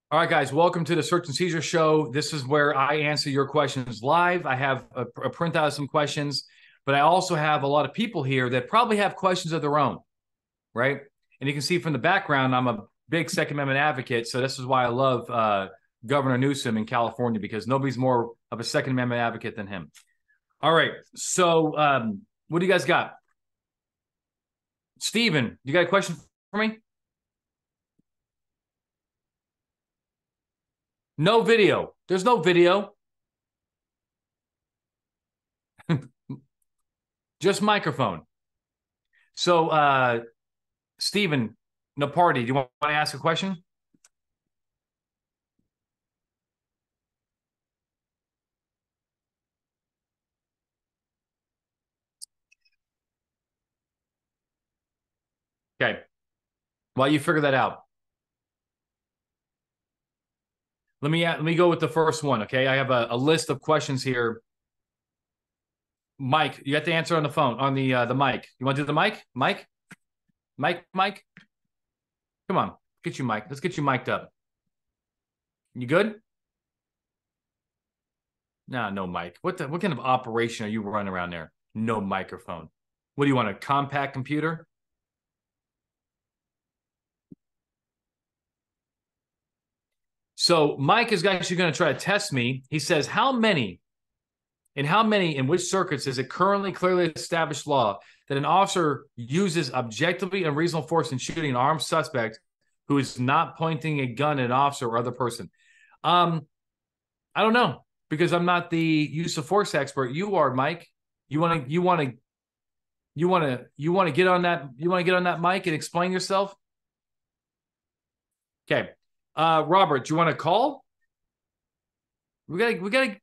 All right, guys, welcome to the Search and Seizure show. This is where I answer your questions live. I have a printout of some questions, but I also have a lot of people here that probably have questions of their own, right? And you can see from the background, I'm a big Second Amendment advocate. So this is why I love Governor Newsom in California, because nobody's more of a Second Amendment advocate than him. All right, so what do you guys got? Steven, you got a question for me? No video. There's no video. Just microphone. So, Stephen Naparty, do you want to ask a question? Okay. While you figure that out, let me go with the first one. Okay, I have a list of questions here. Mike, you got the answer on the phone on the mic. You want to do the mic? Mike. Come on, get you Mike. Let's get you mic'd up. You good? Nah, no mic. What kind of operation are you running around there? No microphone. What do you want? A compact computer? So Mike is actually going to try to test me. He says, how many in which circuits is it currently clearly established law that an officer uses objectively unreasonable force in shooting an armed suspect who is not pointing a gun at an officer or other person? I don't know, because I'm not the use of force expert. You are, Mike. You want to get on that mic and explain yourself? Okay. Robert, do you want to call? We gotta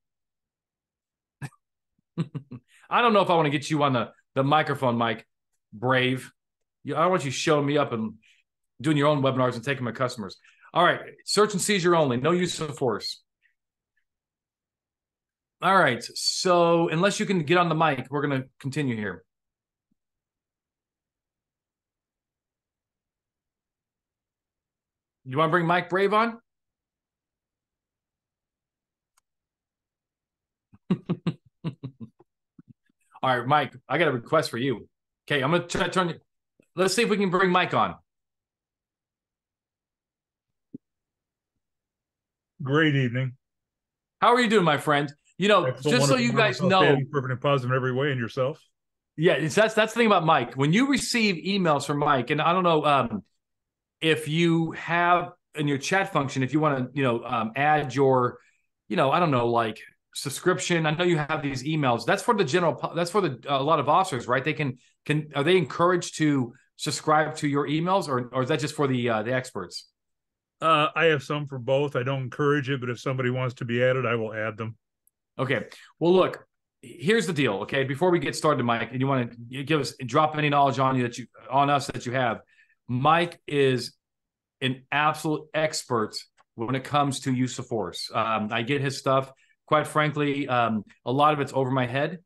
I don't know if I want to get you on the microphone, Mike. Brave. I don't want you showing me up and doing your own webinars and taking my customers. All right. Search and seizure only. No use of force. All right. So unless you can get on the mic, we're going to continue here. You want to bring Mike Brave on? All right, Mike, I got a request for you. Okay, I'm going to try to turn you. Let's see if we can bring Mike on. Great evening. How are you doing, my friend? Excellent, just so you guys know, perfect and positive in every way, and yourself. Yeah, that's the thing about Mike. When you receive emails from Mike, and I don't know if you have in your chat function, if you want to, add your, I don't know, like subscription. I know you have these emails. That's for the general. That's for a lot of officers, right? They can are they encouraged to subscribe to your emails, or is that just for the experts? I have some for both. I don't encourage it, but if somebody wants to be added, I will add them. Okay. Well, look, here's the deal. Okay, before we get started, Mike, and you want to drop any knowledge on us that you have. Mike is an absolute expert when it comes to use of force. I get his stuff. Quite frankly, a lot of it's over my head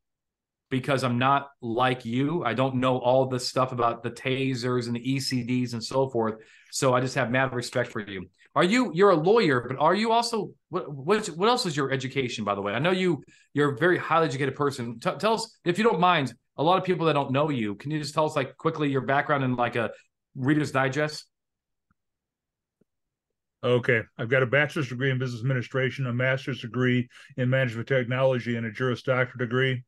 because I'm not like you. I don't know all this stuff about the tasers and the ECDs and so forth. So I just have mad respect for you. You're a lawyer, but are you also, what else is your education, by the way? I know you're a very highly educated person. Tell us, if you don't mind, a lot of people that don't know you, can you just tell us like quickly your background in like a Reader's Digest? Okay. I've got a bachelor's degree in business administration, a master's degree in management technology, and a Juris Doctor degree.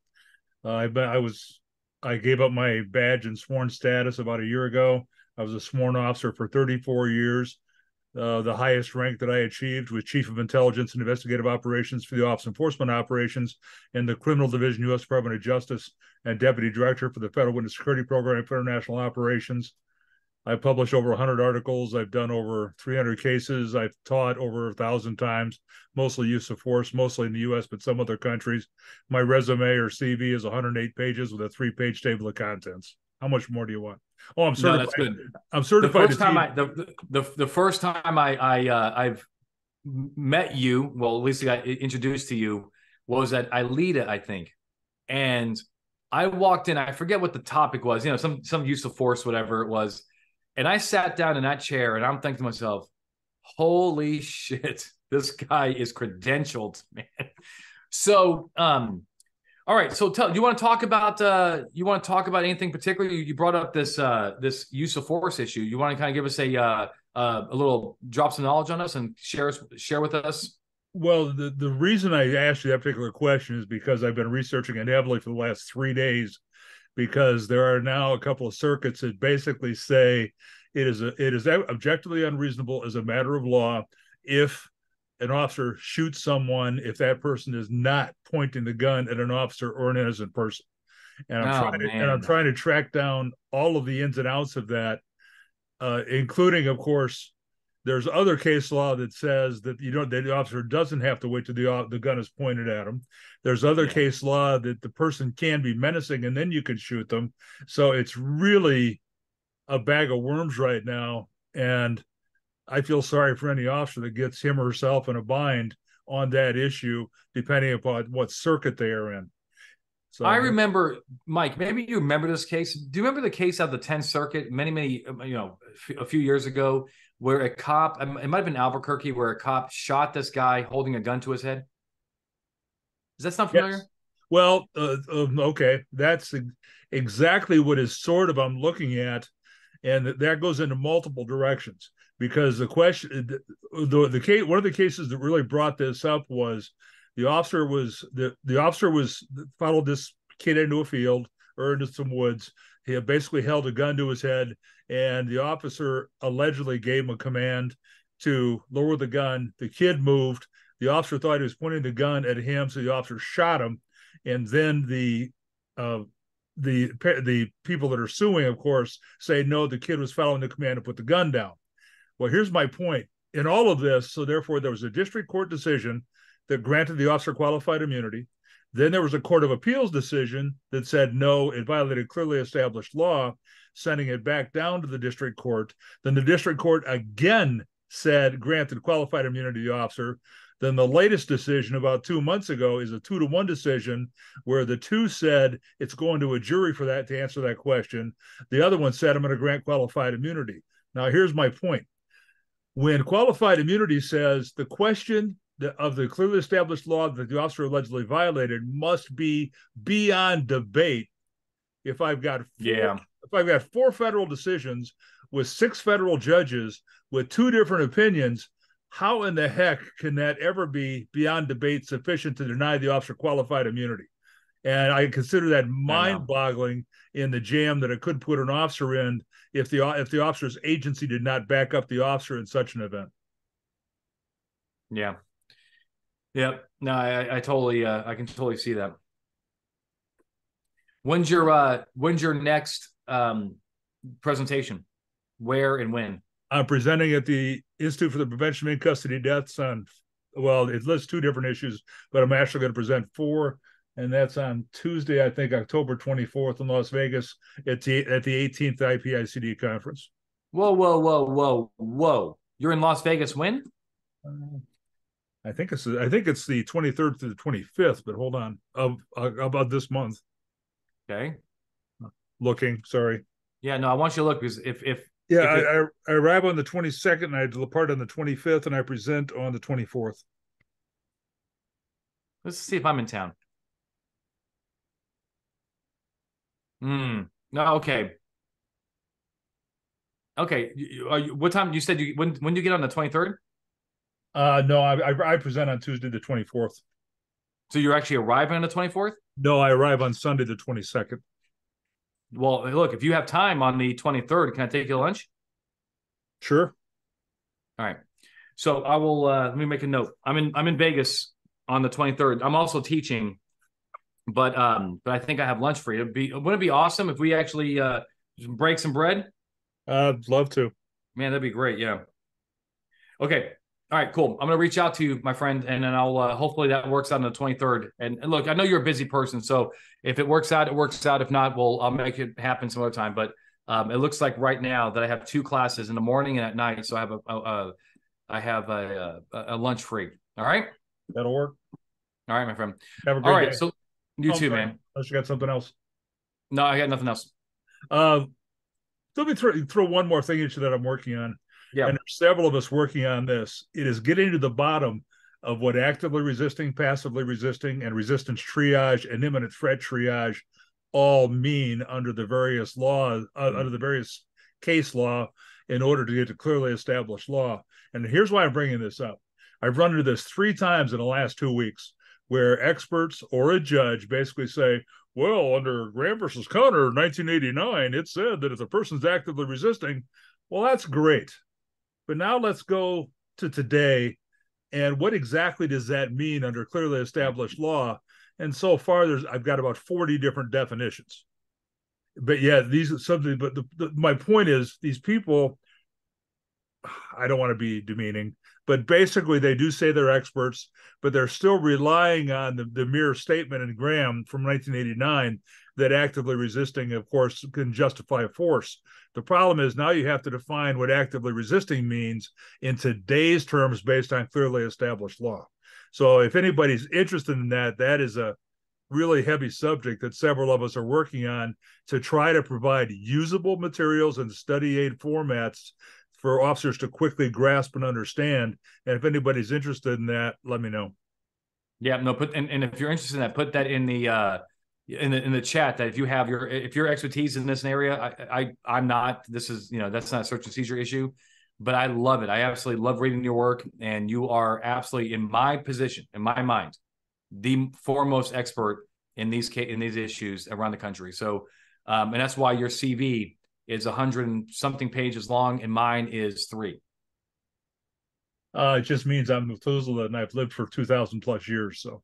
I gave up my badge and sworn status about a year ago. I was a sworn officer for 34 years. The highest rank that I achieved was Chief of Intelligence and Investigative Operations for the Office of Enforcement Operations in the Criminal Division, U.S. Department of Justice, and Deputy Director for the Federal Witness Security Program for International Operations. I've published over 100 articles. I've done over 300 cases. I've taught over 1,000 times, mostly use of force, mostly in the U.S., but some other countries. My resume or CV is 108 pages with a 3-page table of contents. How much more do you want? Oh, I'm certified. No, that's good. I'm certified. The first time I've met you, well, at least I got introduced to you, was at ILETA, I think, and I walked in. I forget what the topic was. Some use of force, whatever it was. And I sat down in that chair and I'm thinking to myself, Holy shit. This guy is credentialed, man. So, all right. So do you want to talk about anything particular? You brought up this use of force issue. You want to kind of give us a little drop some knowledge on us and share with us? Well, the reason I asked you that particular question is because I've been researching it heavily for the last 3 days, because there are now a couple of circuits that basically say it is objectively unreasonable as a matter of law if an officer shoots someone if that person is not pointing the gun at an officer or an innocent person. And I'm trying to track down all of the ins and outs of that, including, of course, there's other case law that says that the officer doesn't have to wait till the gun is pointed at him. There's other case law that the person can be menacing and then you can shoot them. So it's really a bag of worms right now, and I feel sorry for any officer that gets him or herself in a bind on that issue, depending upon what circuit they are in. So I remember, Mike, maybe you remember this case. Do you remember the case out of the 10th Circuit many, a few years ago, where a cop, it might have been Albuquerque, where a cop shot this guy holding a gun to his head? Does that sound familiar? Yes. Well, okay. That's exactly what is sort of I'm looking at. And that goes into multiple directions, because the question, the case, one of the cases that really brought this up was the officer followed this kid into a field or into some woods. He had basically held a gun to his head, and the officer allegedly gave him a command to lower the gun. The kid moved. The officer thought he was pointing the gun at him, so the officer shot him. And then the people that are suing, of course, say, no, the kid was following the command to put the gun down. Well, here's my point. In all of this, so therefore there was a district court decision that granted the officer qualified immunity. Then there was a court of appeals decision that said, no, it violated clearly established law, sending it back down to the district court. Then the district court again said, granted qualified immunity to the officer. Then the latest decision about 2 months ago is a 2-1 decision where the two said it's going to a jury for that to answer that question. The other one said, I'm going to grant qualified immunity. Now, here's my point. When qualified immunity says the question of the clearly established law that the officer allegedly violated must be beyond debate, if I've got four federal decisions with 6 federal judges with 2 different opinions, how in the heck can that ever be beyond debate sufficient to deny the officer qualified immunity? And I consider that mind-boggling in the jam that it could put an officer in if the officer's agency did not back up the officer in such an event. Yeah. Yep. No, I totally I can totally see that. When's your next presentation? Where and when? I'm presenting at the Institute for the Prevention of In-Custody Deaths on, well, it lists 2 different issues, but I'm actually going to present 4, and that's on Tuesday, I think, October 24th in Las Vegas at the 18th IPICD conference. Whoa. You're in Las Vegas when? I think it's the 23rd through the 25th, but hold on. About this month. Okay. Looking, sorry. Yeah, no, I want you to look, because I arrive on the 22nd and I depart on the 25th and I present on the 24th. Let's see if I'm in town. No, okay. Okay. What time you said when do you get on the 23rd? No, I present on Tuesday the 24th. So you're actually arriving on the 24th? No, I arrive on Sunday the 22nd. Well, look, if you have time on the 23rd, can I take you to lunch? Sure. All right. So I will let me make a note. I'm in Vegas on the 23rd. I'm also teaching, but I think I have lunch for you. Wouldn't it be awesome if we actually break some bread? I'd love to. Man, that'd be great. Yeah. Okay. All right, cool. I'm going to reach out to you, my friend, and then I'll hopefully that works out on the 23rd. And look, I know you're a busy person, so if it works out, it works out. If not, I'll make it happen some other time. But it looks like right now that I have 2 classes in the morning and at night, so I have a lunch free. All right, that'll work. All right, my friend. Have a great day. So you too, man. Unless you got something else. No, I got nothing else. Let me throw one more thing at you that I'm working on. Yeah. And there's several of us working on this. It is getting to the bottom of what actively resisting, passively resisting, and resistance triage and imminent threat triage all mean under the various laws, under the various case law, in order to get to clearly established law. And here's why I'm bringing this up. I've run into this 3 times in the last 2 weeks, where experts or a judge basically say, well, under Graham versus Conner, 1989, it said that if the person's actively resisting, well, that's great. But now let's go to today. And what exactly does that mean under clearly established law? And so far, I've got about 40 different definitions. But yeah, these are something. But my point is, these people, I don't want to be demeaning, but basically they do say they're experts, but they're still relying on the mere statement in Graham from 1989 that actively resisting, of course, can justify force. The problem is now you have to define what actively resisting means in today's terms based on clearly established law. So if anybody's interested in that, that is a really heavy subject that several of us are working on to try to provide usable materials and study aid formats for officers to quickly grasp and understand. And if anybody's interested in that, let me know. Yeah, no, and if you're interested in that, put that in the chat, that if your expertise in this area, I'm not. This is, that's not a search and seizure issue, but I love it. I absolutely love reading your work, and you are absolutely, in my position, in my mind, the foremost expert in these issues around the country. So, and that's why your CV is 100 and something pages long, and mine is 3. It just means I'm Methuselah and I've lived for 2,000 plus years. So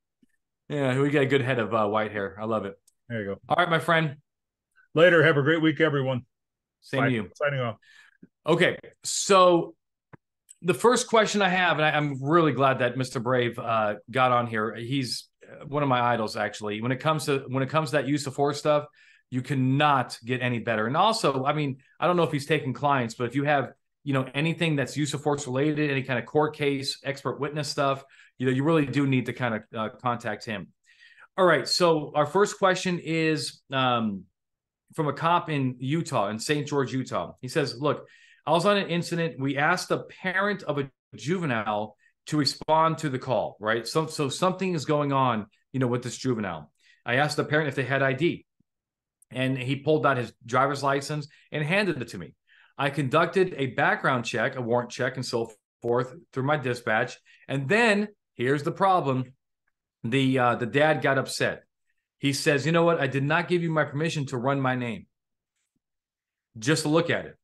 yeah, we got a good head of white hair. I love it. There you go. All right, my friend. Later. Have a great week, everyone. Same Bye. to you. Signing off. Okay, so the first question I have, and I'm really glad that Mr. Brave got on here. He's one of my idols, actually. When it comes to that use of force stuff, you cannot get any better. And also, I mean, I don't know if he's taking clients, but if you have, anything that's use of force related, any kind of court case, expert witness stuff, you really do need to kind of contact him. All right. So our first question is from a cop in Utah, in St. George, Utah. He says, look, I was on an incident. We asked the parent of a juvenile to respond to the call, right? So something is going on, with this juvenile. I asked the parent if they had ID, and he pulled out his driver's license and handed it to me. I conducted a background check, a warrant check, and so forth through my dispatch. And then here's the problem. The dad got upset. He says, you know what? I did not give you my permission to run my name. Just to look at it.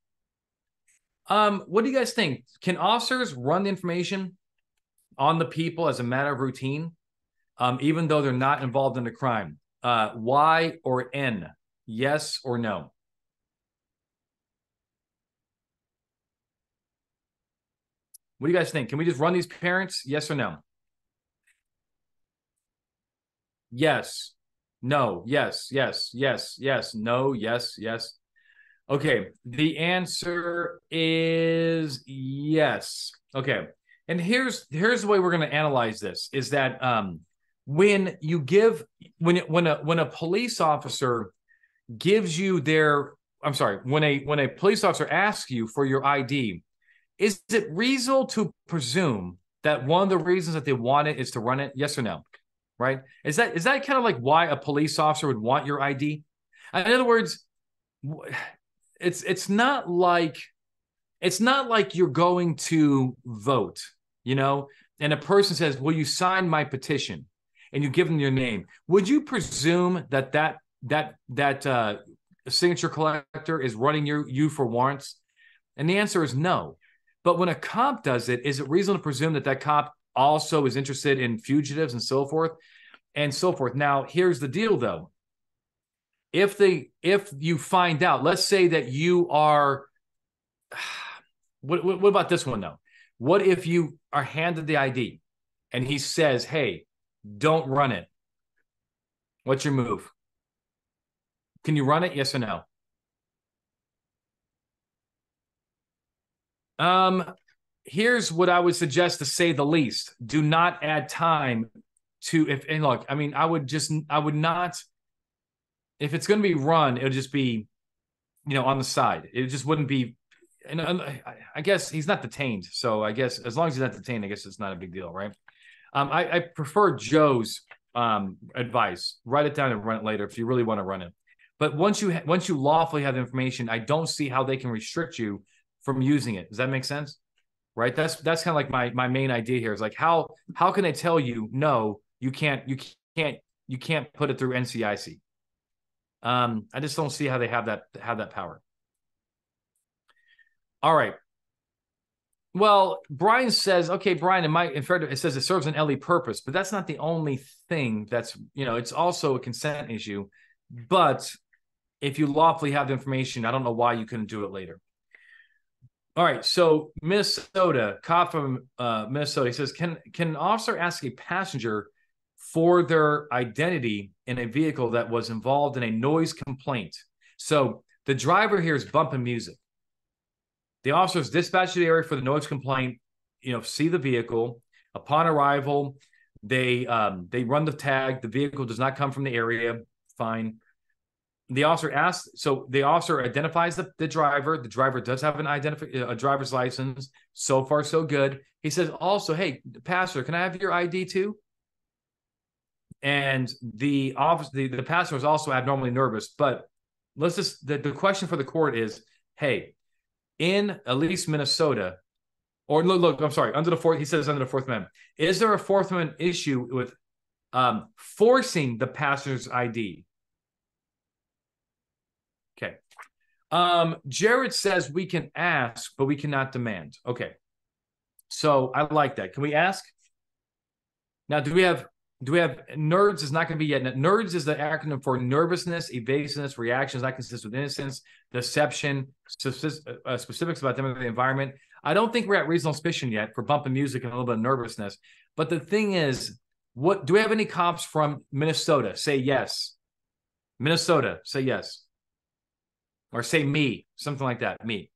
What do you guys think? Can officers run the information on the people as a matter of routine, even though they're not involved in the crime? Y or N? Yes or no? What do you guys think? Can we just run these parents? Yes or no? Yes. No. Yes. Yes. Yes. Yes. No. Yes. Yes. Okay. The answer is yes. Okay. And here's the way we're going to analyze this is that when a police officer gives you when a police officer asks you for your ID, is it reasonable to presume that one of the reasons that they want it is to run it? Yes or no? Right? Is that kind of like why a police officer would want your ID? In other words, it's not like you're going to vote, and a person says, "Will you sign my petition?" and you give them your name. Would you presume that signature collector is running you for warrants? And the answer is no. But when a cop does it, is it reasonable to presume that cop also is interested in fugitives and so forth and so forth? Now, here's the deal, though. If you find out, let's say that you are, what about this one, though? What if you are handed the ID and he says, hey, don't run it? What's your move? Can you run it? Yes or no? Here's what I would suggest, to say the least. Do not add time to I would not, if it's going to be run, it'll just be, on the side. It just wouldn't be and I guess he's not detained. So I guess as long as he's not detained, I guess it's not a big deal, right? I prefer Joe's advice. Write it down and run it later if you really want to run it. But once you lawfully have the information, I don't see how they can restrict you from using it. Does that make sense? Right? That's kind of like my main idea here is like how can they tell you no, you can't put it through NCIC? I just don't see how they have that power. All right. Well, Brian says, okay, Brian, it says it serves an LE purpose, but that's not the only thing that's, it's also a consent issue. But if you lawfully have the information, I don't know why you couldn't do it later. All right. So Minnesota, cop from Minnesota, he says, can an officer ask a passenger for their identity in a vehicle that was involved in a noise complaint? So the driver here is bumping music. The officers dispatch to the area for the noise complaint, see the vehicle. Upon arrival, they run the tag. The vehicle does not come from the area. Fine. The officer identifies the driver. The driver does have a driver's license. So far, so good. He says also, hey, passenger, can I have your ID too? And the passenger is also abnormally nervous. But the question for the court is, hey, in at least Minnesota, or look, I'm sorry, under the Fourth Amendment, is there a Fourth Amendment issue with forcing the passenger's ID? Okay. Jared says we can ask, but we cannot demand. Okay. So I like that. Can we ask? Now, do we have NERDS is not going to be yet. NERDS is the acronym for nervousness, evasiveness, reactions not consistent with innocence, deception, specifics about the environment. I don't think we're at reasonable suspicion yet for bumping music and a little bit of nervousness. But the thing is, do we have any cops from Minnesota? Say yes. Minnesota, say yes. Or say me, something like that, me.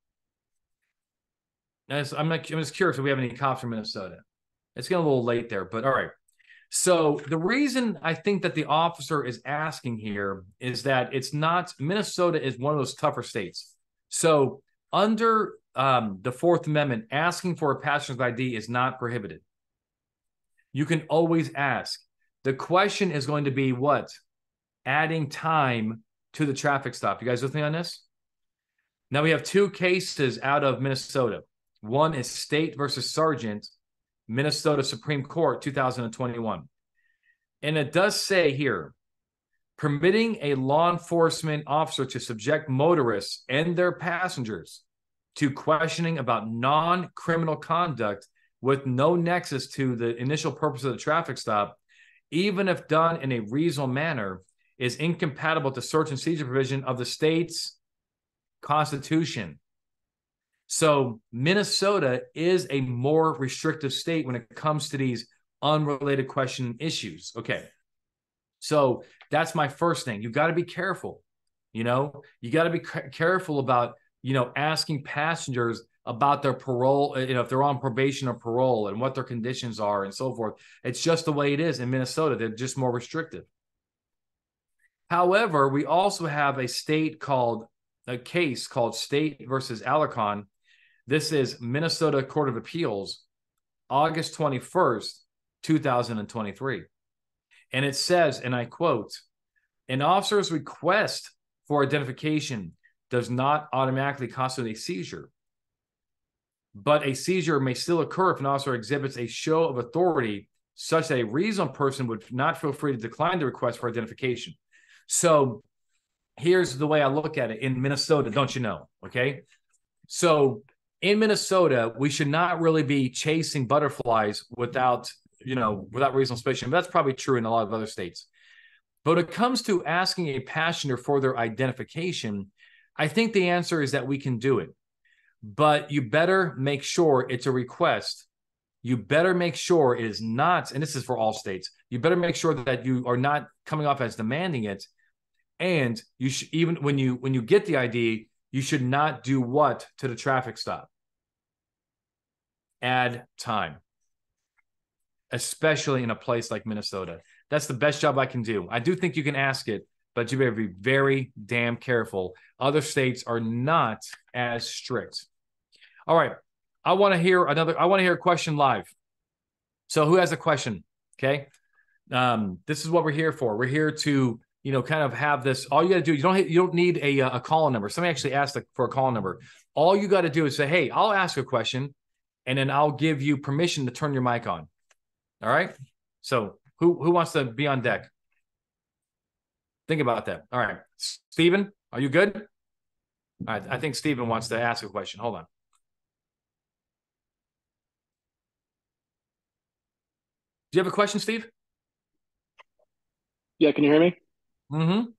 I'm just curious if we have any cops from Minnesota. It's getting a little late there, but all right. So the reason I think that the officer is asking here is that Minnesota is one of those tougher states. So under the Fourth Amendment, asking for a passenger's ID is not prohibited. You can always ask. The question is going to be what? Adding time to the traffic stop. You guys with me on this? Now we have two cases out of Minnesota. One is State versus Sargent, Minnesota Supreme Court, 2021. And it does say here, permitting a law enforcement officer to subject motorists and their passengers to questioning about non-criminal conduct with no nexus to the initial purpose of the traffic stop, even if done in a reasonable manner, is incompatible with the search and seizure provision of the state's constitution. So Minnesota is a more restrictive state when it comes to these unrelated question issues. Okay. So that's my first thing. You've got to be careful. You got to be careful about, asking passengers about their parole, if they're on probation or parole and what their conditions are and so forth. It's just the way it is in Minnesota. They're just more restrictive. However, we also have a case called State versus Alarcon. This is Minnesota Court of Appeals, August 21st, 2023. And it says, and I quote, an officer's request for identification does not automatically constitute a seizure, but a seizure may still occur if an officer exhibits a show of authority such that a reasonable person would not feel free to decline the request for identification. So here's the way I look at it in Minnesota, don't you know? Okay. So in Minnesota, we should not really be chasing butterflies without reasonable suspicion. But that's probably true in a lot of other states. But when it comes to asking a passenger for their identification, I think the answer is that we can do it. But you better make sure it's a request. You better make sure it is not, and this is for all states, you better make sure that you are not coming off as demanding it. And you should, even when you get the ID, you should not do what to the traffic stop? Add time, especially in a place like Minnesota. That's the best job I can do. I do think you can ask it, but you better be very damn careful. Other states are not as strict. All right. I want to hear a question live. So who has a question? Okay. This is what we're here for. We're here to, kind of have this. All you got to do, you don't need a call number. Somebody actually asked for a call number. All you got to do is say, hey, I'll ask a question, and then I'll give you permission to turn your mic on. All right. So who wants to be on deck? Think about that. All right. Steven, are you good? All right. I think Steven wants to ask a question. Hold on. Do you have a question, Steve? Yeah, can you hear me? Mm-hmm.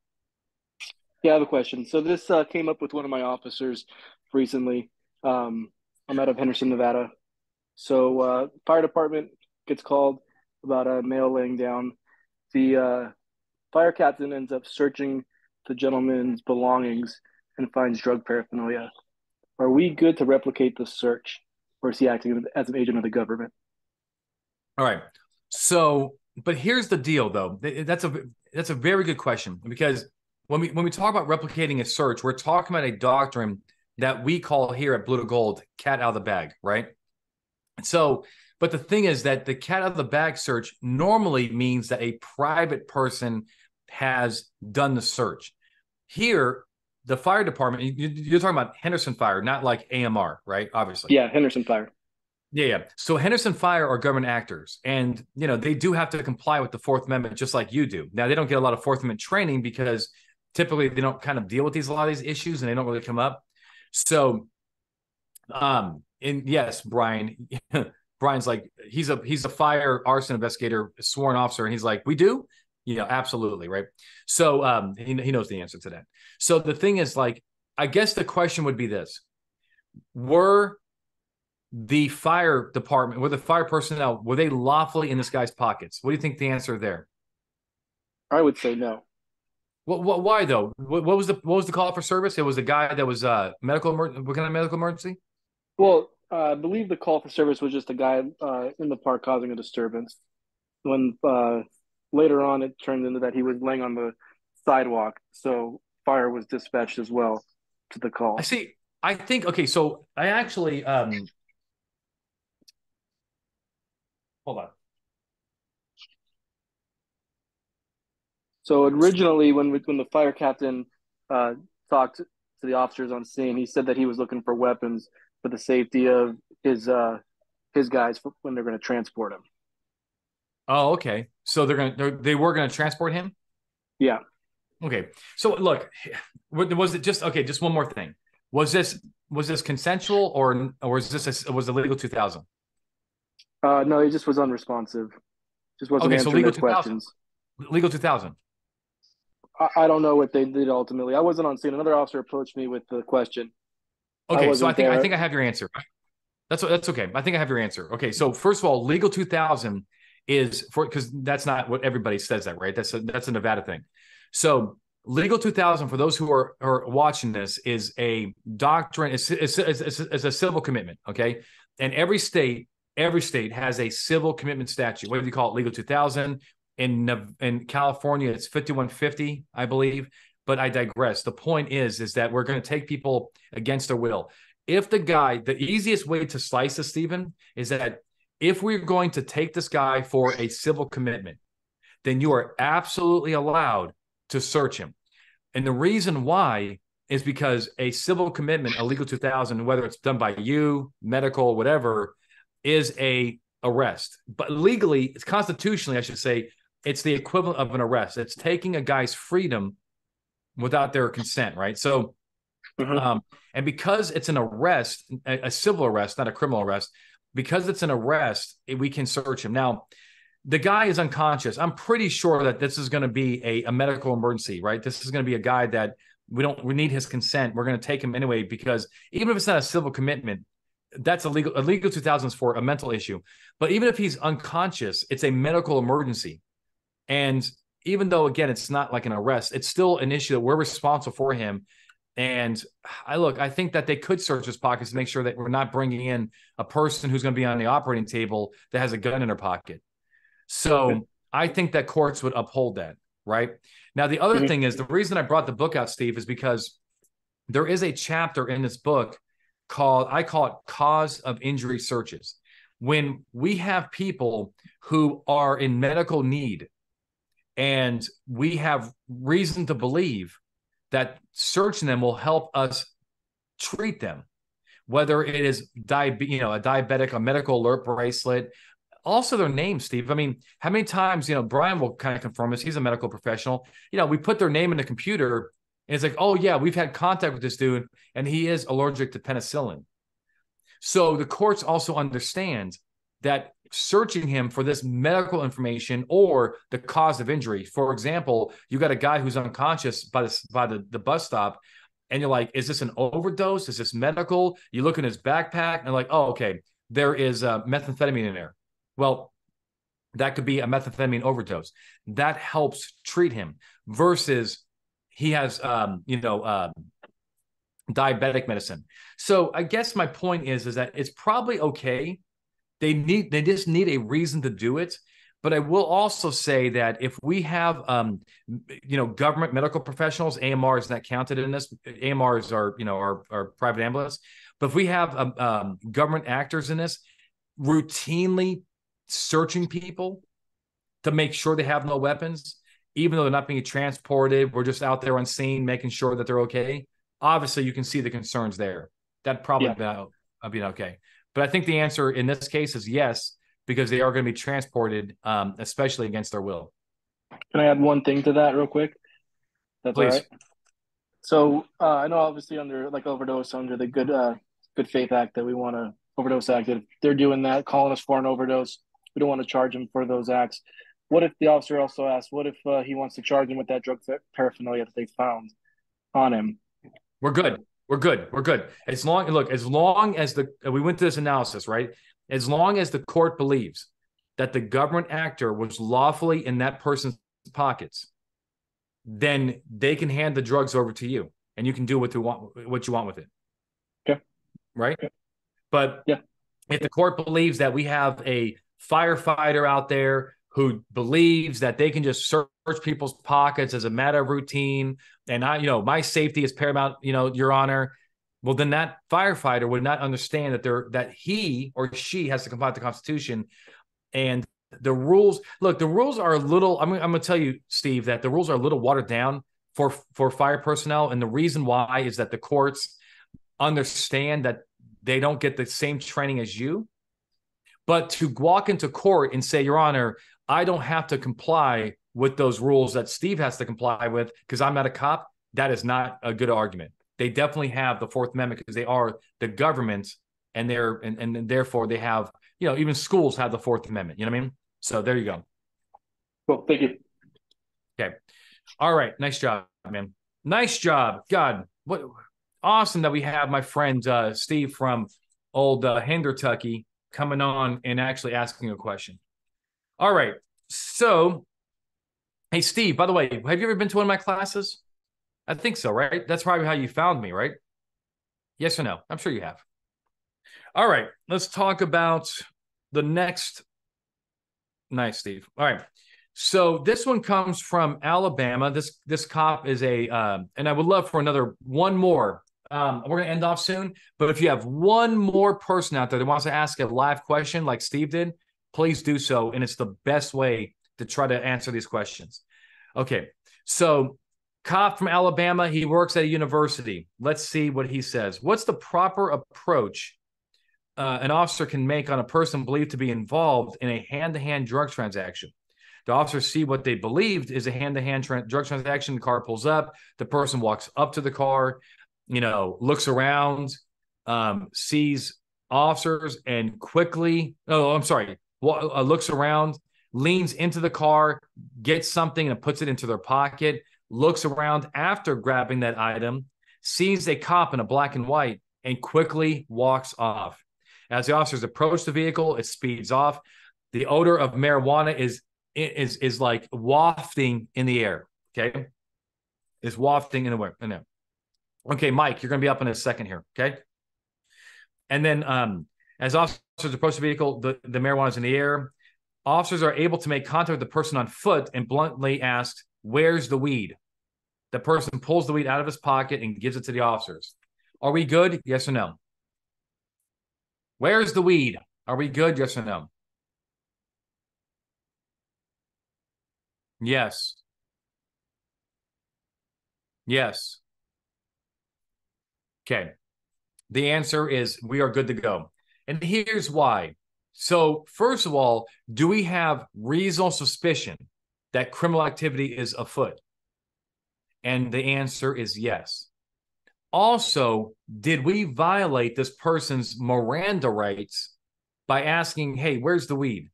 Yeah, I have a question. So this came up with one of my officers recently. I'm out of Henderson, Nevada. So fire department gets called about a male laying down. The fire captain ends up searching the gentleman's belongings and finds drug paraphernalia. Are we good to replicate the search, or is he acting as an agent of the government? All right. So, but here's the deal, though. That's a very good question, because when we talk about replicating a search, we're talking about a doctrine that we call here at Blue to Gold cat out of the bag, right? So, but the thing is that the cat out of the bag search normally means that a private person has done the search. Here, the fire department, you're talking about Henderson Fire, not like AMR, right? Obviously. Yeah, Henderson Fire. Yeah. So Henderson Fire are government actors, and they do have to comply with the Fourth Amendment just like you do. Now, they don't get a lot of Fourth Amendment training because typically they don't kind of deal with a lot of these issues, and they don't really come up. So, and yes, Brian, Brian's like he's a fire arson investigator, a sworn officer, and he's like, we do, absolutely, right. So he knows the answer to that. So the thing is, like, I guess the question would be this: were the fire department, were the fire personnel, were they lawfully in this guy's pockets? What do you think the answer there? I would say no. Why though? What was the call for service? It was a guy that was medical emergency. What kind of medical emergency? Well, I believe the call for service was just a guy in the park causing a disturbance. When later on it turned into that he was laying on the sidewalk, so fire was dispatched as well to the call. I see. I think okay. So I actually hold on. So originally, when the fire captain talked to the officers on scene, he said that he was looking for weapons for the safety of his guys when they're going to transport him. Oh, okay. So they were gonna transport him. Yeah. Okay. So look, was it just okay? Just one more thing. Was this consensual, or was it legal 2000? No, he just was unresponsive. Just wasn't Okay, so answering legal their 2000. questions. Legal 2000. I don't know what they did ultimately. I wasn't on scene. Another officer approached me with the question. Okay, so I think I have your answer. That's okay. I think I have your answer. Okay, so first of all, legal 2000 is for, because that's not what everybody says that, right? That's a Nevada thing. So legal 2000, for those who are watching this, is a doctrine. It's a civil commitment. Okay, and every state has a civil commitment statute. What do you call it? Legal 2000. In California, it's 5150, I believe. But I digress. The point is that we're going to take people against their will. If the easiest way to slice this, Stephen, is that if we're going to take this guy for a civil commitment, then you are absolutely allowed to search him. And the reason why is because a civil commitment, a legal 2000, whether it's done by you, medical, whatever, is a arrest. But legally, it's constitutionally, I should say, it's the equivalent of an arrest. It's taking a guy's freedom without their consent, right? So, and because it's an arrest, a civil arrest, not a criminal arrest, because it's an arrest, we can search him. Now, the guy is unconscious. I'm pretty sure that this is going to be a medical emergency, right? This is going to be a guy that we need his consent. We're going to take him anyway, because even if it's not a civil commitment, that's a legal 2000 is for a mental issue. But even if he's unconscious, it's a medical emergency. And even though, again, it's not like an arrest, it's still an issue that we're responsible for him. And I think that they could search his pockets to make sure that we're not bringing in a person who's going to be on the operating table that has a gun in their pocket. So I think that courts would uphold that, right? Now, the other thing is, the reason I brought the book out, Steve, is because there is a chapter in this book I call it cause of injury searches. When we have people who are in medical need and we have reason to believe that searching them will help us treat them, whether it is a diabetic, a medical alert bracelet, also their name, Steve. I mean, how many times, Brian will kind of confirm this. He's a medical professional. We put their name in the computer and it's like, oh yeah, we've had contact with this dude and he is allergic to penicillin. So the courts also understand that searching him for this medical information or the cause of injury. For example, you got a guy who's unconscious by the bus stop, and you're like, is this an overdose? Is this medical? You look in his backpack and like, oh, okay, there is methamphetamine in there. Well, that could be a methamphetamine overdose. That helps treat him versus he has, diabetic medicine. So I guess my point is that it's probably okay. They just need a reason to do it. But I will also say that if we have, government medical professionals, AMR is not counted in this. AMRs are private ambulance. But if we have government actors in this, routinely searching people to make sure they have no weapons, even though they're not being transported, we're just out there on scene making sure that they're okay. Obviously, you can see the concerns there. That'd probably be okay. But I think the answer in this case is yes, because they are going to be transported, especially against their will. Can I add one thing to that real quick? That's Please. all right. So I know obviously under like overdose, under the Good Faith Act that we want to overdose act, if they're doing that, calling us for an overdose, we don't want to charge them for those acts. What if the officer also asks, what if he wants to charge him with that drug paraphernalia that they found on him? We're good. As long as we went to this analysis, right? As long as the court believes that the government actor was lawfully in that person's pockets, then they can hand the drugs over to you and you can do what you want with it. Okay. Right? Okay. But if the court believes that we have a firefighter out there who believes that they can just search people's pockets as a matter of routine, and my safety is paramount, Your Honor, well, then that firefighter would not understand that he or she has to comply with the Constitution. And the rules, look, the rules are a little, I'm going to tell you, Steve, that the rules are a little watered down for fire personnel. And the reason why is that the courts understand that they don't get the same training as you. But to walk into court and say, Your Honor, I don't have to comply with those rules that Steve has to comply with because I'm not a cop, that is not a good argument. They definitely have the Fourth Amendment because they are the government, and therefore they have, even schools have the Fourth Amendment. You know what I mean? So there you go. Cool. Thank you. Okay. All right. Nice job, man. Nice job. God, what awesome that we have my friend Steve from old Hendertucky coming on and actually asking a question. All right. So, hey, Steve, by the way, have you ever been to one of my classes? I think so, right? That's probably how you found me, right? Yes or no? I'm sure you have. All right. Let's talk about the next. Nice, Steve. All right. So this one comes from Alabama. This cop is and I would love for one more. We're going to end off soon, but if you have one more person out there that wants to ask a live question like Steve did, please do so. And it's the best way to try to answer these questions. Okay. So cop from Alabama, he works at a university. Let's see what he says. What's the proper approach an officer can make on a person believed to be involved in a hand-to-hand drug transaction? The officers see what they believed is a hand-to-hand drug transaction. The car pulls up. The person walks up to the car, looks around, sees officers and quickly, looks around, leans into the car, gets something and puts it into their pocket, looks around after grabbing that item, sees a cop in a black and white, and quickly walks off. As the officers approach the vehicle, it speeds off. The odor of marijuana is like wafting in the air. Okay. Is wafting in the air. Okay, Mike, you're going to be up in a second here. Okay. And then as officers approach the vehicle, the marijuana is in the air. Officers are able to make contact with the person on foot and bluntly ask, where's the weed? The person pulls the weed out of his pocket and gives it to the officers. Are we good? Yes or no? Where's the weed? Are we good? Yes or no? Yes. Yes. Okay. The answer is we are good to go. And here's why. So, first of all, do we have reasonable suspicion that criminal activity is afoot? And the answer is yes. Also, did we violate this person's Miranda rights by asking, hey, where's the weed?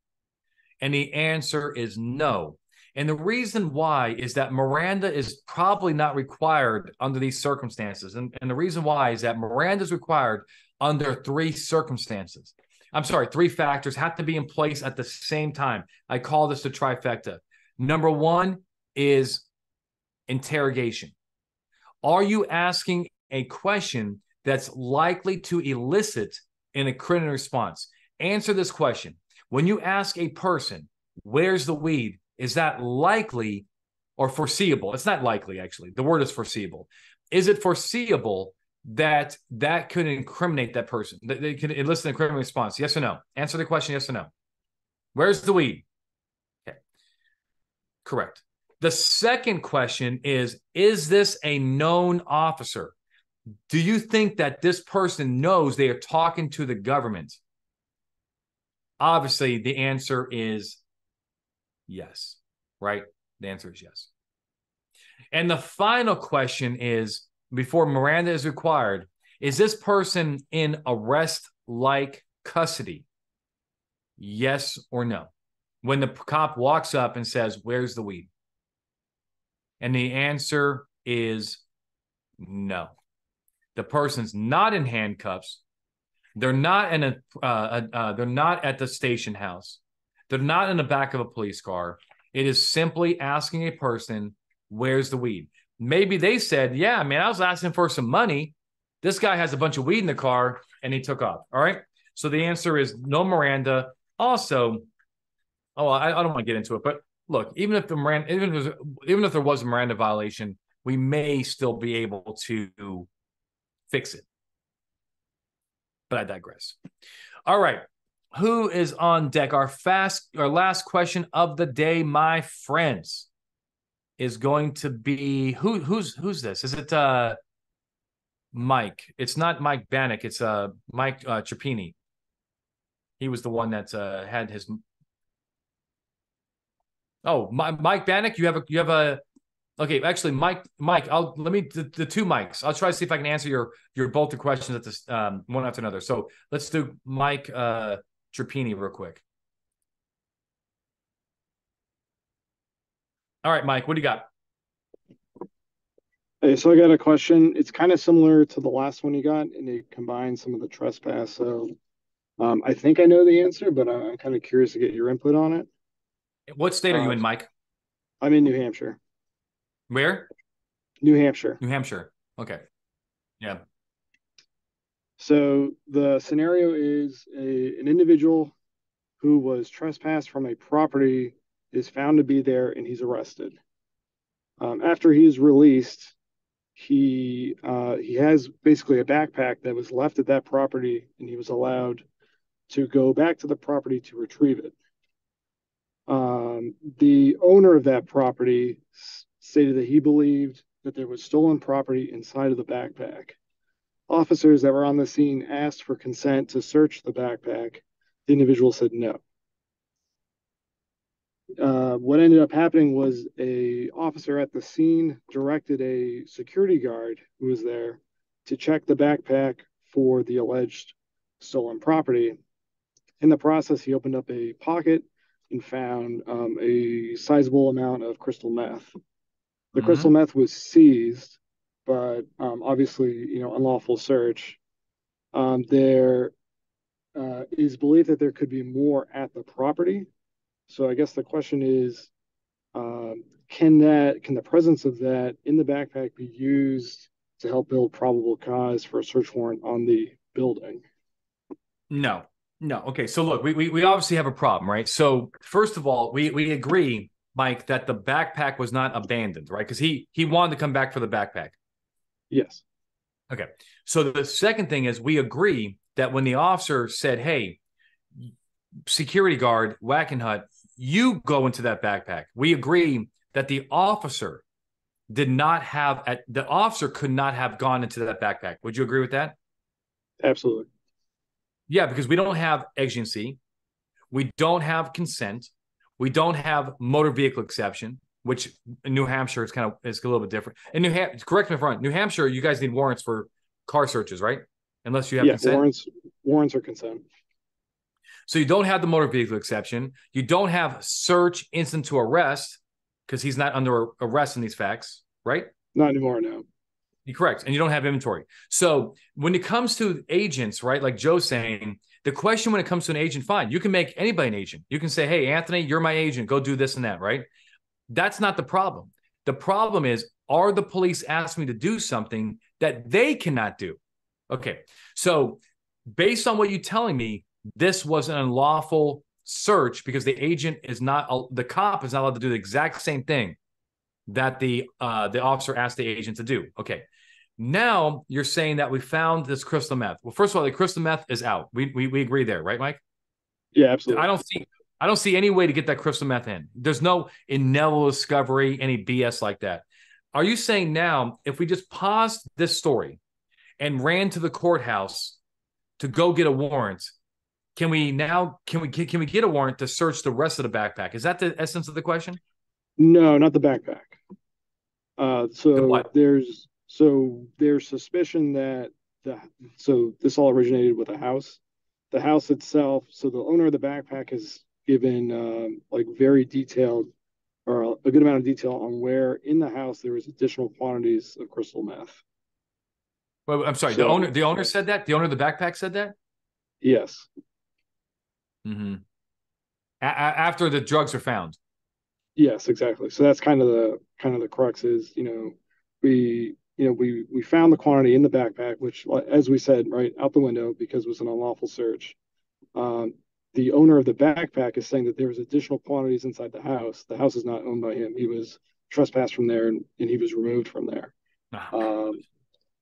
And the answer is no. And the reason why is that Miranda is probably not required under these circumstances. And the reason why is that Miranda is required under three circumstances. I'm sorry, three factors have to be in place at the same time. I call this the trifecta. Number one is interrogation. Are you asking a question that's likely to elicit an accredited response? Answer this question. When you ask a person, where's the weed? Is that likely or foreseeable? It's not likely, actually. The word is foreseeable. Is it foreseeable that that could incriminate that person? That they could elicit an accredited response? Yes or no? Answer the question, yes or no. Where's the weed? Okay. Correct. The second question is this a known officer? Do you think that this person knows they are talking to the government? Obviously, the answer is yes, right? The answer is yes. And the final question is, before Miranda is required, is this person in arrest-like custody? Yes or no? When the cop walks up and says, where's the weed? And the answer is no. The person's not in handcuffs. They're not in they're not at the station house. They're not in the back of a police car. It is simply asking a person, where's the weed? Maybe they said, yeah, man, I was asking for some money. This guy has a bunch of weed in the car, and he took off. All right. So the answer is no Miranda. Also, I don't want to get into it, but look, even if there was a Miranda violation, we may still be able to fix it. But I digress. All right. Who is on deck? Our last question of the day, my friends, is going to be who's this? Is it Mike? It's not Mike Bannock. It's Mike Trapini. He was the one that had his. Oh, Mike Bannock. You have a. Okay, actually, Mike. Let me the two mics. I'll try to see if I can answer your both the questions at this one after another. So let's do Mike Trapini real quick. All right, Mike, what do you got? Hey, so I got a question. It's kind of similar to the last one you got, and it combines some of the trespass. So I think I know the answer, but I'm kind of curious to get your input on it. What state are you in, Mike? I'm in New Hampshire. Where? New Hampshire. New Hampshire. Okay. Yeah. So the scenario is an individual who was trespassed from a property is found to be there, and he's arrested. After he is released, he has basically a backpack that was left at that property, and he was allowed to go back to the property to retrieve it. The owner of that property stated that he believed that there was stolen property inside of the backpack. Officers that were on the scene asked for consent to search the backpack. The individual said no. What ended up happening was a officer at the scene directed a security guard who was there to check the backpack for the alleged stolen property. In the process, he opened up a pocket and found a sizable amount of crystal meth. The crystal meth was seized, but obviously, unlawful search. There is belief that there could be more at the property. So I guess the question is, can the presence of that in the backpack be used to help build probable cause for a search warrant on the building? No. Okay. So look, we obviously have a problem, right? So first of all, we agree, Mike, that the backpack was not abandoned, right? Because he wanted to come back for the backpack. Yes. Okay. So the second thing is we agree that when the officer said, "Hey, security guard Wackenhut, you go into that backpack," we agree that the officer could not have gone into that backpack. Would you agree with that? Absolutely. Yeah, because we don't have exigency. We don't have consent. We don't have motor vehicle exception, which in New Hampshire is a little bit different. In correct me if I'm wrong, New Hampshire, you guys need warrants for car searches, right? Unless you have consent. Warrants or consent. So you don't have the motor vehicle exception. You don't have search instant to arrest because he's not under arrest in these facts, right? Not anymore, no. You're correct. And you don't have inventory. So when it comes to agents, right, like Joe's saying, the question when it comes to an agent, fine, you can make anybody an agent. You can say, "Hey, Anthony, you're my agent. Go do this and that," right? That's not the problem. The problem is, are the police asking me to do something that they cannot do? Okay. So based on what you're telling me, this was an unlawful search because the cop is not allowed to do the exact same thing that the officer asked the agent to do. Okay. Now you're saying that we found this crystal meth. Well, first of all, the crystal meth is out. We agree there, right, Mike? Yeah, absolutely. I don't see any way to get that crystal meth in. There's no inevitable discovery, any BS like that. Are you saying now, if we just paused this story and ran to the courthouse to go get a warrant, can we get a warrant to search the rest of the backpack? Is that the essence of the question? No, not the backpack. What? There's suspicion that this all originated with a house. The house itself, so the owner of the backpack has given like very detailed or a good amount of detail on where in the house there was additional quantities of crystal meth. Well, I'm sorry. The owner said that? The owner of the backpack said that? Yes. Mm-hmm. After the drugs are found. Yes, exactly. So that's kind of the crux is, we found the quantity in the backpack, which, as we said, right out the window because it was an unlawful search. The owner of the backpack is saying that there was additional quantities inside the house. The house is not owned by him. He was trespassed from there and he was removed from there.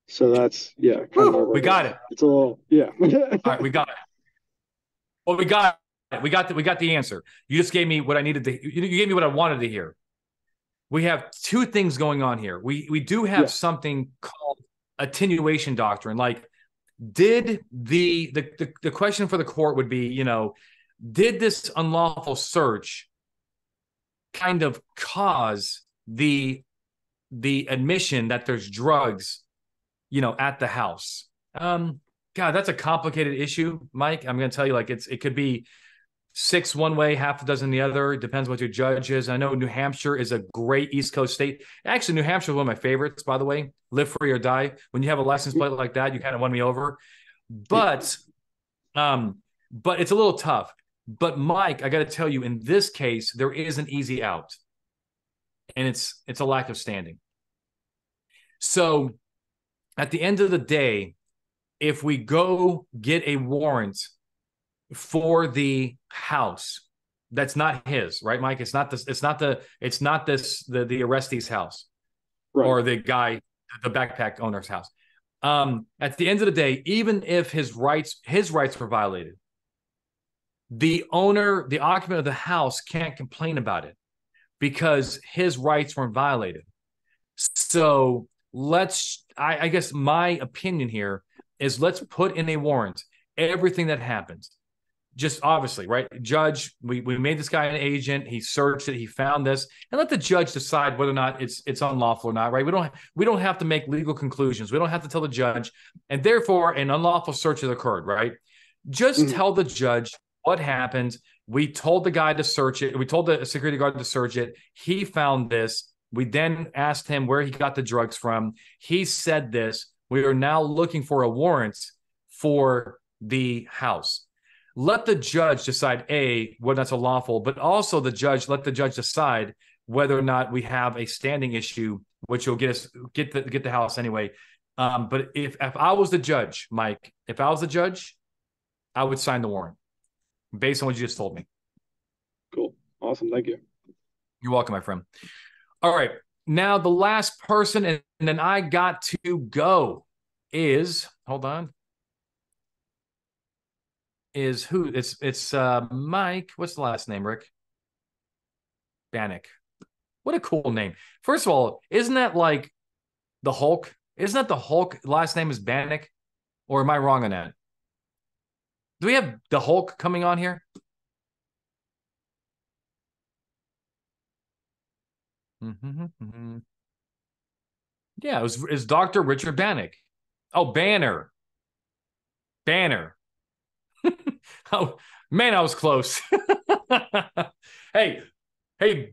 So that's, kind of we got it. It's a little, yeah. All right, we got it. Well, we got it. We got the answer. You just gave me what I needed to. You gave me what I wanted to hear. We have two things going on here. We do have something called attenuation doctrine. Like, did the question for the court would be, did this unlawful search kind of cause the admission that there's drugs, at the house? God, that's a complicated issue, Mike. I'm going to tell you, it could be 6 one way, half a dozen the other. It depends what your judge is. I know New Hampshire is a great East Coast state. Actually, New Hampshire is one of my favorites, by the way. Live free or die. When you have a license plate like that, you kind of won me over. But it's a little tough. But Mike, I got to tell you, in this case, there is an easy out, and it's a lack of standing. So, at the end of the day, if we go get a warrant for the house that's not his, right, Mike? It's not the arrestee's house, right, or the backpack owner's house. At the end of the day, even if his rights were violated, the occupant of the house can't complain about it because his rights weren't violated. So I guess my opinion here is let's put in a warrant everything that happens. Just obviously, right? Judge, we made this guy an agent. He searched it. He found this, and let the judge decide whether or not it's unlawful or not. Right? We don't have to make legal conclusions. We don't have to tell the judge, and therefore an unlawful search has occurred. Right? Just tell the judge what happened. We told the guy to search it. We told the security guard to search it. He found this. We then asked him where he got the drugs from. He said this. We are now looking for a warrant for the house. Let the judge decide whether that's unlawful, but also let the judge decide whether or not we have a standing issue, which will get the house anyway. But if I was the judge, Mike, I would sign the warrant based on what you just told me. Cool. Awesome. Thank you. You're welcome, my friend. All right. Now the last person, and then I got to go, is, hold on. is who? It's Mike. What's the last name, Rick? Bannock. What a cool name. First of all, isn't that like the Hulk? Isn't that the Hulk? Last name is Bannock? Or am I wrong on that? Do we have the Hulk coming on here? Yeah, it's Dr. Richard Bannock. Oh, Banner. Banner. Oh, man, I was close. Hey,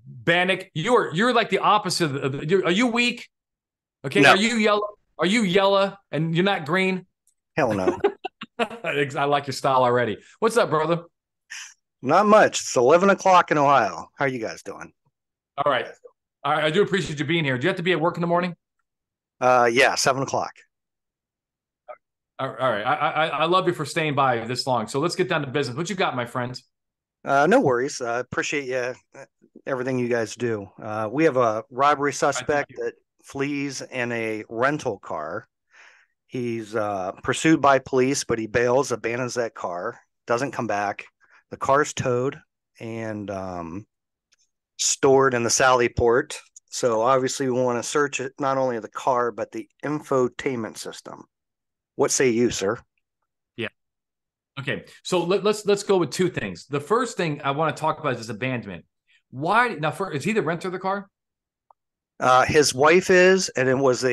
Bannock, you're like the opposite are you weak? Okay, No. Are you yellow? Are you yellow and you're not green? Hell no. I like your style already. What's up, brother? Not much. It's 11 o'clock in Ohio. How are you guys doing? All right. I do appreciate you being here. Do you have to be at work in the morning? Yeah, 7 o'clock. All right. I love you for staying by this long. So let's get down to business. What you got, my friend? No worries. I appreciate you, everything you guys do. We have a robbery suspect that flees in a rental car. He's pursued by police, but he bails, abandons that car, doesn't come back. The car's towed and stored in the Sally port. So obviously we want to search it, not only the car, but the infotainment system. What say you, sir? Yeah. Okay. So let's go with two things. The first thing I want to talk about is abandonment. Why now? Is he the renter of the car? His wife is, and it was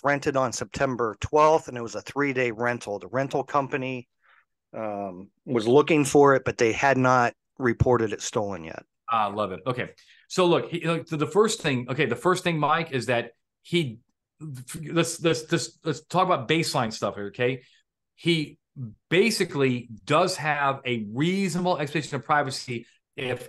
rented on September 12th, and it was a 3-day rental. The rental company was looking for it, but they had not reported it stolen yet. I love it. Okay. So look, the first thing, Mike, is that let's talk about baseline stuff here. Okay. He basically does have a reasonable expectation of privacy if,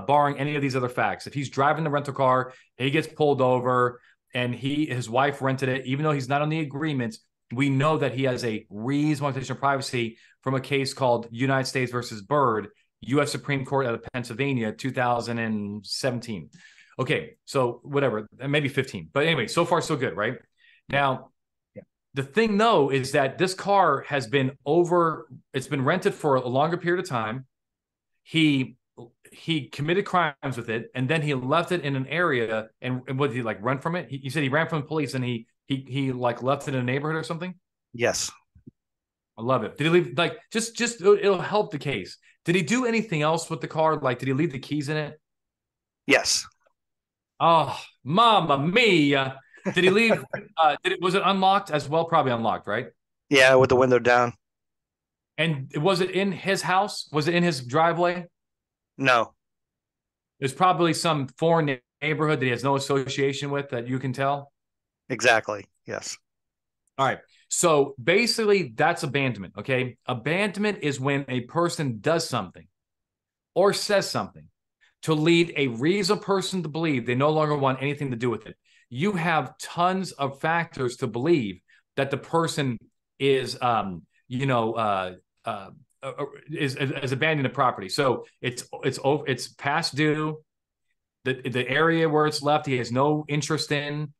barring any of these other facts. If he's driving the rental car, he gets pulled over and his wife rented it, even though he's not on the agreement, we know that he has a reasonable expectation of privacy from a case called United States versus Byrd, U.S. Supreme Court out of Pennsylvania, 2017. Okay, so whatever, maybe 15. But anyway, so far so good, right? Now, the thing though is that this car has been it's been rented for a longer period of time. He committed crimes with it, and then he left it in an area. And what did he like run from it? He said he ran from the police, and he like left it in a neighborhood or something. Yes. I love it. Did he leave like just it'll help the case. Did he do anything else with the car? Like, did he leave the keys in it? Yes. Oh, mamma mia. Did he leave? Was it unlocked as well? Probably unlocked, right? Yeah, with the window down. And was it in his house? Was it in his driveway? No. There's probably some foreign neighborhood that he has no association with that you can tell. Exactly. Yes. All right. So basically, that's abandonment. Okay. Abandonment is when a person does something or says something to lead a reasonable person to believe they no longer want anything to do with it. You have tons of factors to believe that the person is, is abandoning the property. So it's past due. The area where it's left, he has no interest in.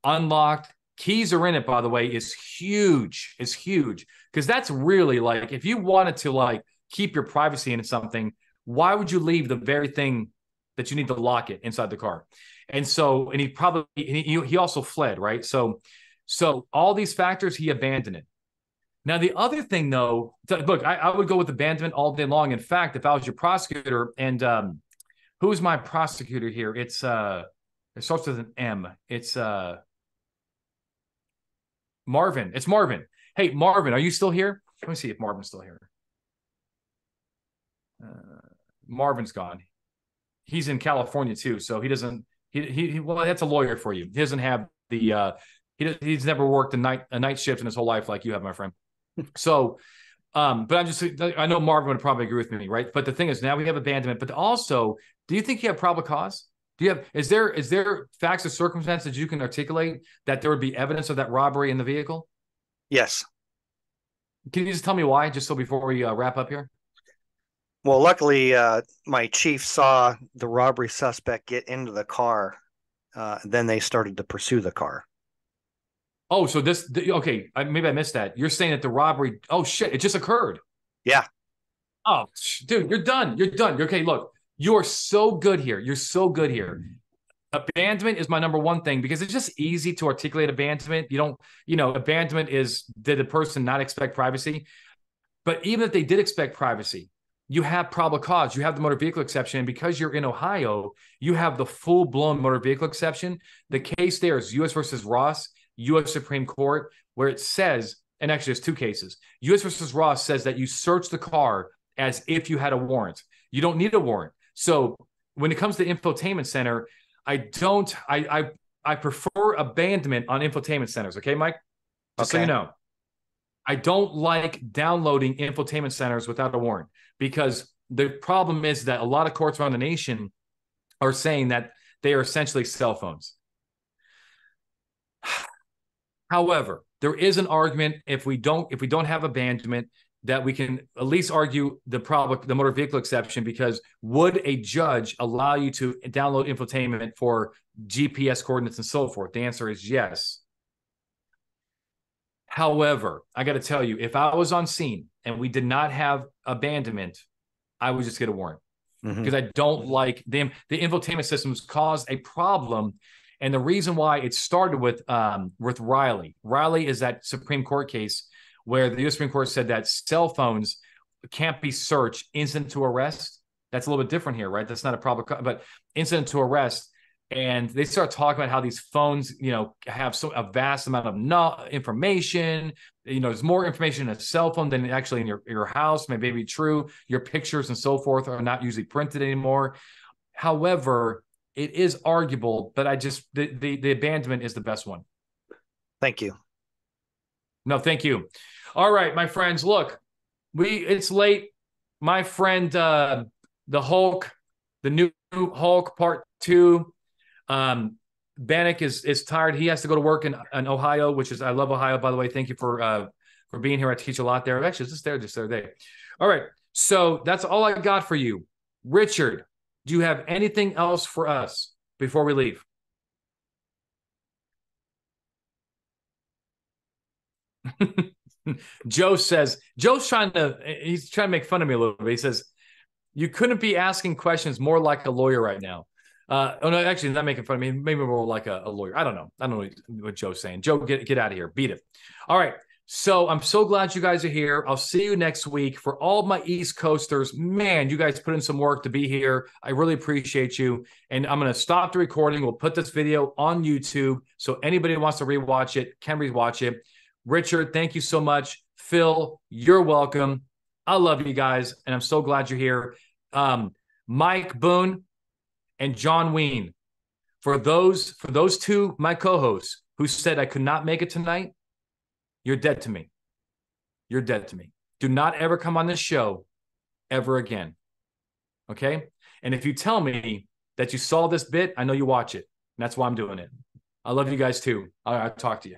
Unlocked. Keys are in it, by the way, is huge. It's huge because that's really like if you wanted to like keep your privacy in something, why would you leave the very thing that you need to lock it inside the car? And so, and he also fled, right? So all these factors, he abandoned it. Now, the other thing, though, look, I would go with abandonment all day long. In fact, if I was your prosecutor, and who's my prosecutor here? It starts with an M. It's Marvin. It's Marvin. Hey, Marvin, are you still here? Let me see if Marvin's still here. Marvin's gone. He's in California too, so he doesn't. Well, that's a lawyer for you. He doesn't have the. He's never worked a night shift in his whole life like you have, my friend. So, but I know Marvin would probably agree with me, right? But the thing is, now we have abandonment, but also, do you think you have probable cause? Is there facts or circumstances you can articulate that there would be evidence of that robbery in the vehicle? Yes. Can you just tell me why, just so before we wrap up here? Well, luckily, my chief saw the robbery suspect get into the car. Then they started to pursue the car. Oh, so okay. Maybe I missed that. You're saying that the robbery, oh shit, it just occurred. Yeah. Oh, dude, you're done. You're done. Okay, look, you are so good here. You're so good here. Abandonment is my number one thing because it's just easy to articulate abandonment. You don't, abandonment is, did the person not expect privacy? But even if they did expect privacy, you have probable cause. You have the motor vehicle exception. And because you're in Ohio, you have the full-blown motor vehicle exception. The case there is U.S. versus Ross, U.S. Supreme Court, where it says, and actually there's two cases. U.S. versus Ross says that you search the car as if you had a warrant. You don't need a warrant. So when it comes to infotainment center, I prefer abandonment on infotainment centers. Okay, Mike? Just so you know. I don't like downloading infotainment centers without a warrant because the problem is that a lot of courts around the nation are saying that they are essentially cell phones. However, there is an argument if we don't have abandonment that we can at least argue the motor vehicle exception, because would a judge allow you to download infotainment for GPS coordinates and so forth? The answer is yes. However, I got to tell you, if I was on scene and we did not have abandonment, I would just get a warrant because I don't like them. The infotainment systems caused a problem. And the reason why it started with Riley. Riley is that Supreme Court case where the U.S. Supreme Court said that cell phones can't be searched incident to arrest. That's a little bit different here, right? That's not a problem, but incident to arrest. And they start talking about how these phones, have a vast amount of information. There's more information in a cell phone than actually in your house. Maybe be true. Your pictures and so forth are not usually printed anymore. However, it is arguable, but the abandonment is the best one. Thank you. No, thank you. All right, my friends, look, it's late. My friend, the Hulk, the new Hulk Part 2. Bannock is tired. He has to go to work in Ohio, which is, I love Ohio, by the way. Thank you for being here. I teach a lot there. Actually, it's just the other day. All right. So that's all I got for you. Richard, do you have anything else for us before we leave? Joe's trying to make fun of me a little bit. He says, you couldn't be asking questions more like a lawyer right now. Oh no, actually, not making fun of me. Maybe more like a lawyer. I don't know what Joe's saying. Joe, get out of here. Beat it. All right. So I'm so glad you guys are here. I'll see you next week. For all of my East Coasters, man, you guys put in some work to be here. I really appreciate you. And I'm going to stop the recording. We'll put this video on YouTube, so anybody who wants to rewatch it can rewatch it. Richard, thank you so much. Phil, you're welcome. I love you guys, and I'm so glad you're here. Mike Boone and John Ween, for those two, my co-hosts, who said I could not make it tonight, you're dead to me. You're dead to me. Do not ever come on this show ever again. Okay? And if you tell me that you saw this bit, I know you watch it. And that's why I'm doing it. I love you guys too. I'll talk to you.